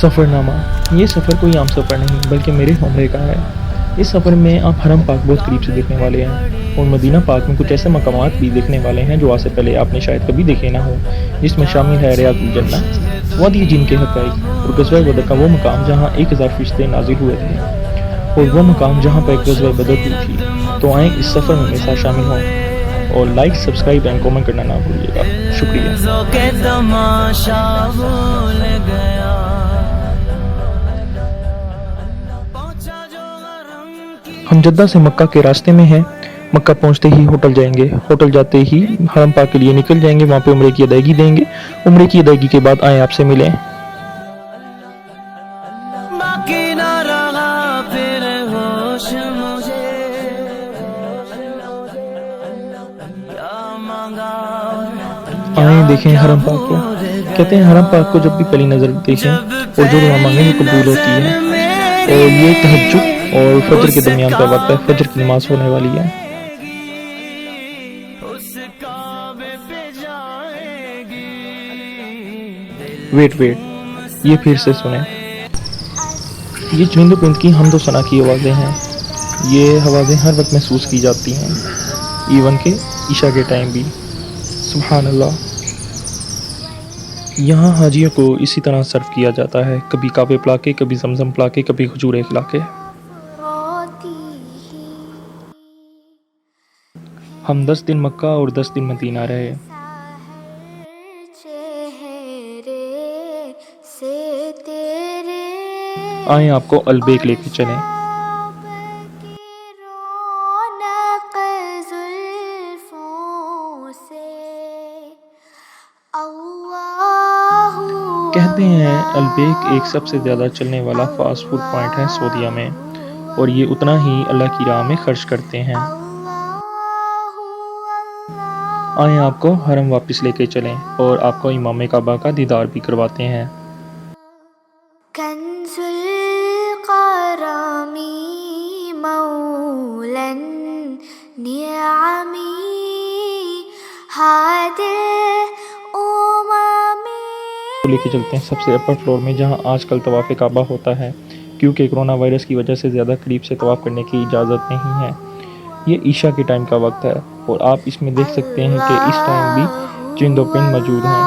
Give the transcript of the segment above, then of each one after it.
سفر نامہ. یہ سفر کوئی عام سفر نہیں بلکہ میرے عمرے کا ہے. اس سفر میں آپ حرم پاک بہت قریب سے دیکھنے والے ہیں اور مدینہ پاک میں کچھ ایسے مقامات بھی دیکھنے والے ہیں جو آج سے پہلے آپ نے شاید کبھی دیکھے نہ ہو، جس میں شامل ہے ریاض الجنہ، وادی جن کے حقائق اور غزوہ بدر کا وہ مقام جہاں 1000 فرشتے نازل ہوئے تھے اور وہ مقام جہاں پر غزوہ بدر ہوئی تھی. تو آئیں اس سفر میں میرے ساتھ شامل ہوں اور لائک، سبسکرائب اینڈ کامنٹ کرنا نہ بھولیے گا. شکریہ. ہم جدہ سے مکہ کے راستے میں ہیں. مکہ پہنچتے ہی ہوٹل جائیں گے، ہوٹل جاتے ہی حرم پاک کے لیے نکل جائیں گے، وہاں پہ عمرے کی ادائیگی دیں گے. عمرے کی ادائیگی کے بعد آئیں آپ سے ملیں. آئیں دیکھیں حرم پاک کو. کہتے ہیں حرم پاک کو جب بھی پہلی نظر دیکھیں اور جو دعا مانگیں وہ قبول ہوتی ہے. اور یہ تہجد اور فجر کے درمیان کا وقت ہے، فجر کی نماز ہونے والی ہے. ویٹ یہ پھر سے سنیں. یہ چرند و پرند کی حمد و ثنا کی آوازیں ہیں. یہ آوازیں ہر وقت محسوس کی جاتی ہیں، ایون کہ عشاء کے ٹائم بھی. سبحان اللہ. یہاں حاجیوں کو اسی طرح سرو کیا جاتا ہے، کبھی کعبے پلا کے، کبھی زمزم پلا کے، کبھی کھجوریں کھلا کے. ہم 10 دن مکہ اور 10 دن مدینہ رہے. آئیں آپ کو البیک لے کے چلیں. کہتے ہیں البیک ایک سب سے زیادہ چلنے والا فاسٹ فوڈ پوائنٹ ہے سعودیہ میں، اور یہ اتنا ہی اللہ کی راہ میں خرچ کرتے ہیں. آئیں آپ کو حرم واپس لے کے چلیں اور آپ کو امام کعبہ کا دیدار بھی کرواتے ہیں. لے کے چلتے ہیں سب سے اپر فلور میں جہاں آج کل طواف کعبہ ہوتا ہے، کیونکہ کرونا وائرس کی وجہ سے زیادہ قریب سے طواف کرنے کی اجازت نہیں ہے. یہ عشاء کے ٹائم کا وقت ہے اور آپ اس میں دیکھ سکتے ہیں کہ اس ٹائم بھی چند و پرند موجود ہیں.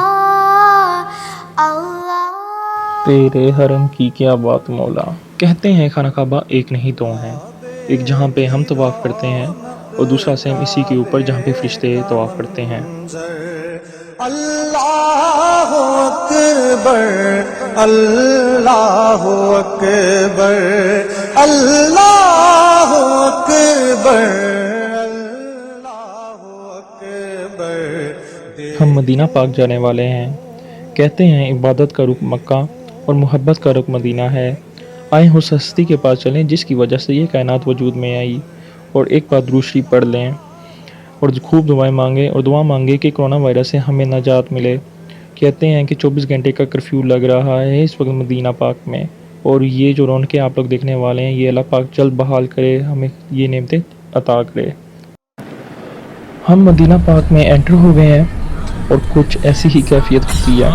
تیرے حرم کی کیا بات مولا. کہتے ہیں خانہ کعبہ ایک نہیں دو ہیں، ایک جہاں پہ ہم طواف کرتے ہیں اور دوسرا سیم اسی کے اوپر جہاں پہ فرشتے طواف کرتے ہیں. اللہ اکبر اللہ اکبر اللہ اکبر اللہ اکبر. ہم مدینہ پاک جانے والے ہیں. کہتے ہیں عبادت کا رخ مکہ اور محبت کا رخ مدینہ ہے. آئیں اس ہستی کے پاس چلیں جس کی وجہ سے یہ کائنات وجود میں آئی، اور ایک بار درود شریف پڑھ لیں اور خوب دعائیں مانگیں اور دعا مانگے کہ کرونا وائرس سے ہمیں نجات ملے. کہتے ہیں کہ 24 گھنٹے کا کرفیو لگ رہا ہے اس وقت مدینہ پاک میں، اور یہ جو رونقیں آپ لوگ دیکھنے والے ہیں یہ اللہ پاک جلد بحال کرے، ہمیں یہ نعمتیں عطا کرے. ہم مدینہ پاک میں انٹر ہو گئے ہیں اور کچھ ایسی ہی کیفیت ہوتی ہے.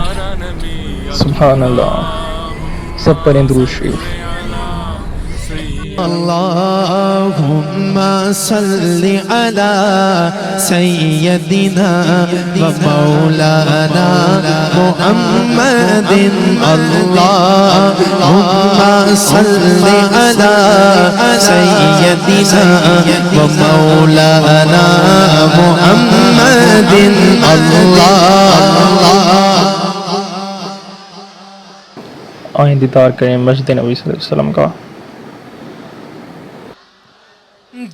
سبحان اللہ. سب پڑھیں درود شریف. اللہم صلی علی سیدنا و مولانا محمد. اللہم صلی علی سیدنا و مولانا محمد. آئیں دیدار کریں مسجد نبی صلی اللہ علیہ وسلم کا.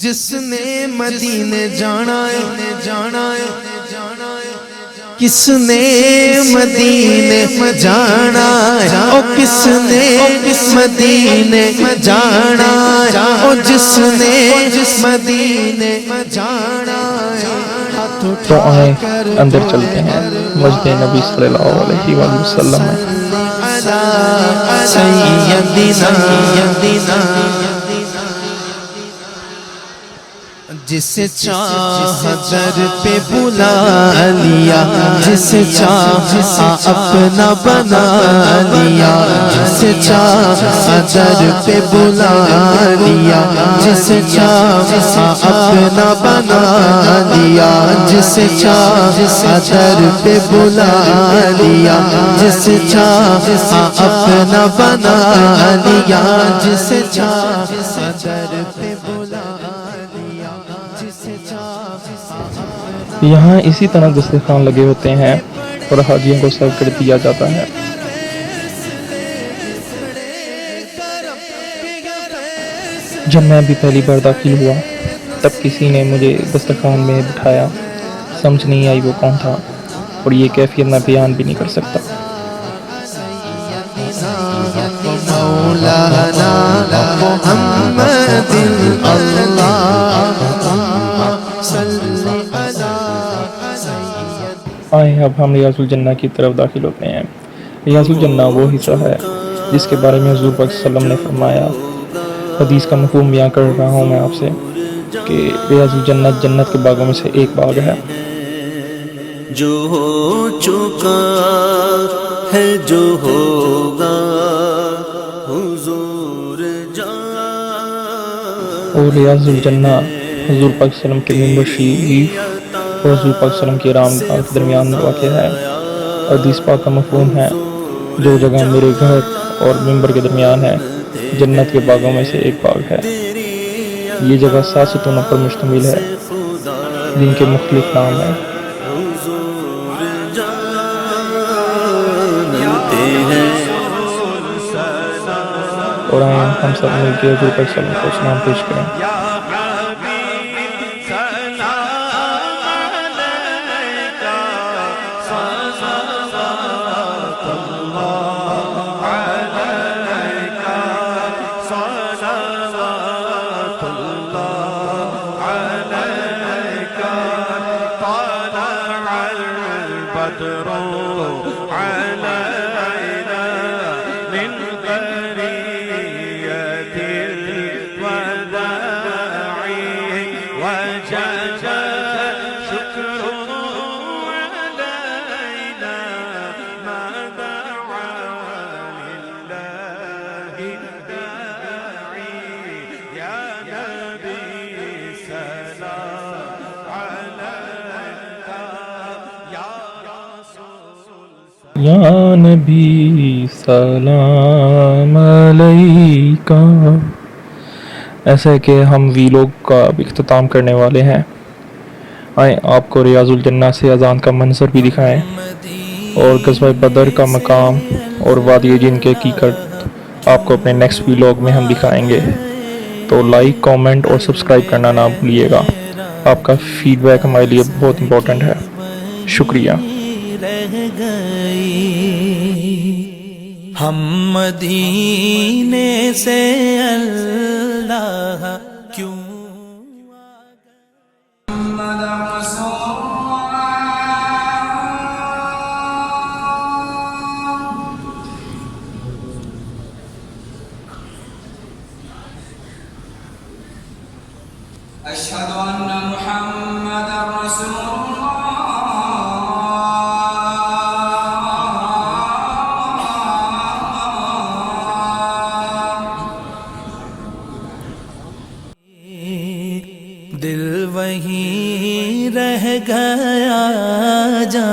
جس نے مدینے جانا ہے کس نے مدینے جانا ہے، او کس نے مدینے جانا ہے، او جس نے مدینے جانا ہے. تو آئیں اندر چلتے ہیں مسجد نبی صلی اللہ علیہ وآلہ وسلم میں. جسے چاہا در پہ بلا لیا، جسے چاہا اپنا بنا لیا، جسے چاہا در پہ بلا لیا، جسے چاہا اپنا بنا لیا، جسے چاہا در پہ بلا لیا، جسے چاہا اپنا بنا لیا، جسے چاہا در پہ بلا لیا، جسے چاہا۔ یہاں اسی طرح دسترخوان لگے ہوتے ہیں اور حاجیوں کو سرو کر دیا جاتا ہے۔ جب میں بھی پہلی بار داخل ہوا تب کسی نے مجھے دسترخوان میں بٹھایا، سمجھ نہیں آئی وہ کون تھا، اور یہ کیفیت میں بیان بھی نہیں کر سکتا۔ مولانا محمد آئیں اب ہم ریاض الجنہ کی طرف داخل ہوتے ہیں۔ ریاض الجنہ وہ حصہ ہے جس کے بارے میں حضور پاک صلی اللہ علیہ وسلم نے فرمایا۔ حدیث کا مفہوم بیان کر رہا ہوں میں آپ سے کہ ریاض الجنہ جنت کے باغوں میں سے ایک باغ ہے۔ جو ہو چکا ہے جو ہوگا حضور اور ریاض الجنہ حضور پاک صلی اللہ علیہ وسلم کے ممبر شریف اور حضور پاک صلی اللہ علیہ وسلم کی رام کے درمیان واقع ہے۔ حدیث پاک کا مفہوم ہے جو جگہ میرے گھر اور ممبر کے درمیان ہے جنت کے باغوں میں سے ایک باغ ہے۔ یہ جگہ 7 ستونوں پر مشتمل ہے جن کے مختلف نام ہیں۔ اور آئیں ہم سب مل کے حضور پاک صلی اللہ علیہ وسلم کو سلام پیش کریں۔ یا نبی سلام علیکہ۔ ایسا ہے کہ ہم ویلوگ کا اختتام کرنے والے ہیں۔ آئیں آپ کو ریاض الجنہ سے اذان کا منظر بھی دکھائیں اور غزوہ بدر کا مقام اور وادی جن کی حقیقت آپ کو اپنے نیکسٹ ویلوگ میں ہم دکھائیں گے۔ تو لائک، کامنٹ اور سبسکرائب کرنا نہ بھولیے گا۔ آپ کا فیڈ بیک ہمارے لیے بہت امپورٹنٹ ہے۔ شکریہ۔ رہ گئی ہم مدینے سے اللہ کیوں أشهد أن محمد رسول الله دل وہیں رہ گیا جا